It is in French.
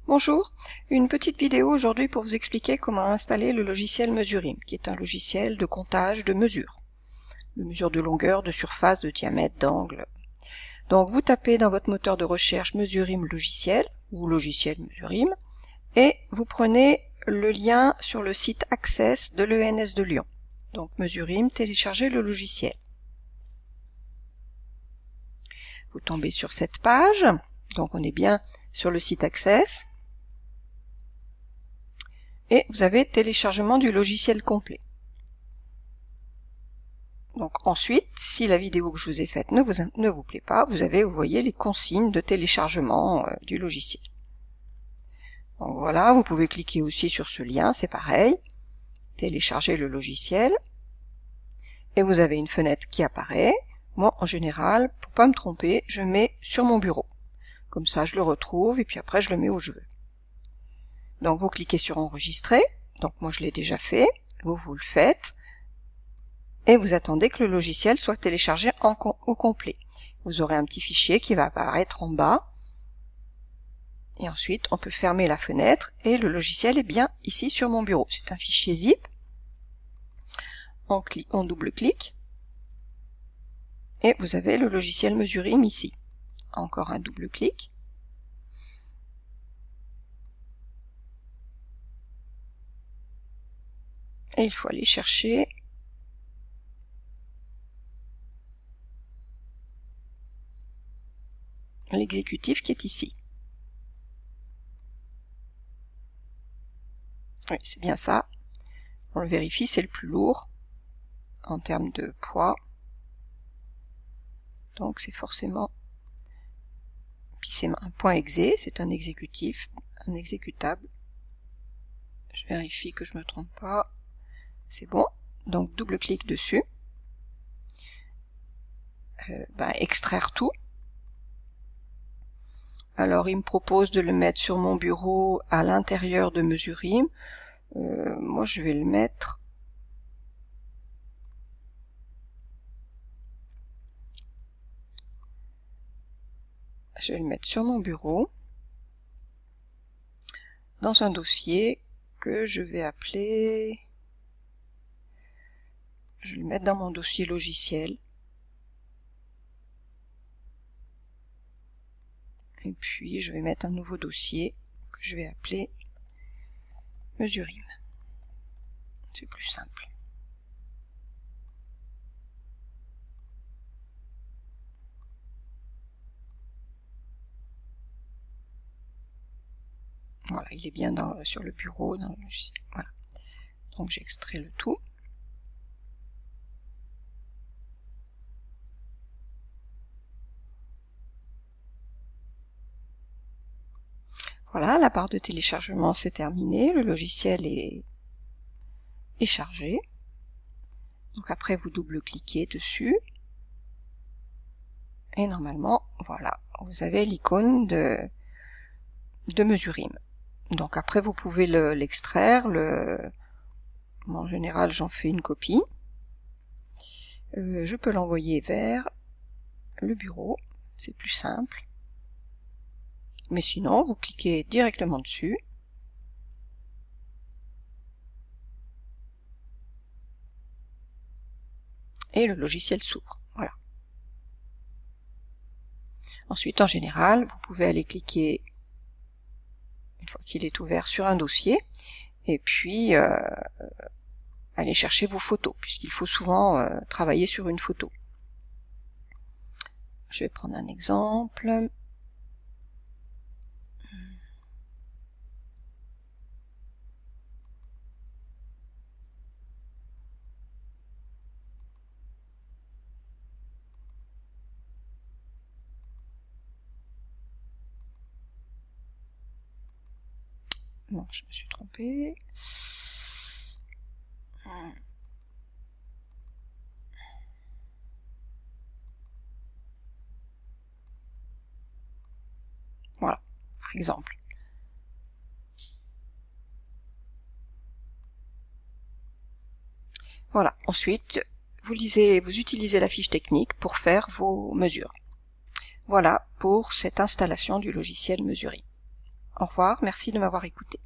Bonjour, une petite vidéo aujourd'hui pour vous expliquer comment installer le logiciel Mesurim, qui est un logiciel de comptage de mesures de longueur, de surface, de diamètre, d'angle. Donc vous tapez dans votre moteur de recherche Mesurim logiciel, ou logiciel Mesurim, et vous prenez le lien sur le site Access de l'ENS de Lyon. Donc Mesurim, téléchargez le logiciel. Vous tombez sur cette page, donc on est bien sur le site Access. Et vous avez téléchargement du logiciel complet. Donc ensuite, si la vidéo que je vous ai faite ne vous plaît pas, vous voyez les consignes de téléchargement du logiciel. Donc voilà, vous pouvez cliquer aussi sur ce lien, c'est pareil, télécharger le logiciel, et vous avez une fenêtre qui apparaît. Moi, en général, pour pas me tromper, je mets sur mon bureau. Comme ça, je le retrouve, et puis après, je le mets où je veux. Donc vous cliquez sur enregistrer, donc moi je l'ai déjà fait, vous le faites, et vous attendez que le logiciel soit téléchargé au complet. Vous aurez un petit fichier qui va apparaître en bas, et ensuite on peut fermer la fenêtre, et le logiciel est bien ici sur mon bureau. C'est un fichier zip, on double-clique, et vous avez le logiciel Mesurim ici. Encore un double-clic. Et il faut aller chercher l'exécutif qui est ici. Oui, c'est bien ça. On le vérifie, c'est le plus lourd en termes de poids. Donc c'est forcément... Puis c'est un point exe, c'est un exécutif, un exécutable. Je vérifie que je ne me trompe pas. C'est bon. Donc double-clic dessus. Extraire tout. Alors il me propose de le mettre sur mon bureau à l'intérieur de Mesurim. Moi je vais le mettre sur mon bureau dans un dossier que je vais appeler, je vais le mettre dans mon dossier logiciel. Et puis je vais mettre un nouveau dossier que je vais appeler Mesurim. C'est plus simple. Voilà, il est bien sur le bureau, dans le logiciel. Voilà. Donc j'extrais le tout. Voilà, la barre de téléchargement c'est terminé, le logiciel est chargé. Donc après vous double-cliquez dessus. Et normalement, voilà, vous avez l'icône de Mesurim. Donc après vous pouvez l'extraire, en général j'en fais une copie. Je peux l'envoyer vers le bureau, c'est plus simple. Mais sinon, vous cliquez directement dessus. Et le logiciel s'ouvre. Voilà. Ensuite, en général, vous pouvez aller cliquer, une fois qu'il est ouvert, sur un dossier, et puis aller chercher vos photos, puisqu'il faut souvent travailler sur une photo. Je vais prendre un exemple. Non, je me suis trompée. Voilà, par exemple. Voilà, ensuite, vous utilisez la fiche technique pour faire vos mesures. Voilà pour cette installation du logiciel Mesurim. Au revoir, merci de m'avoir écouté.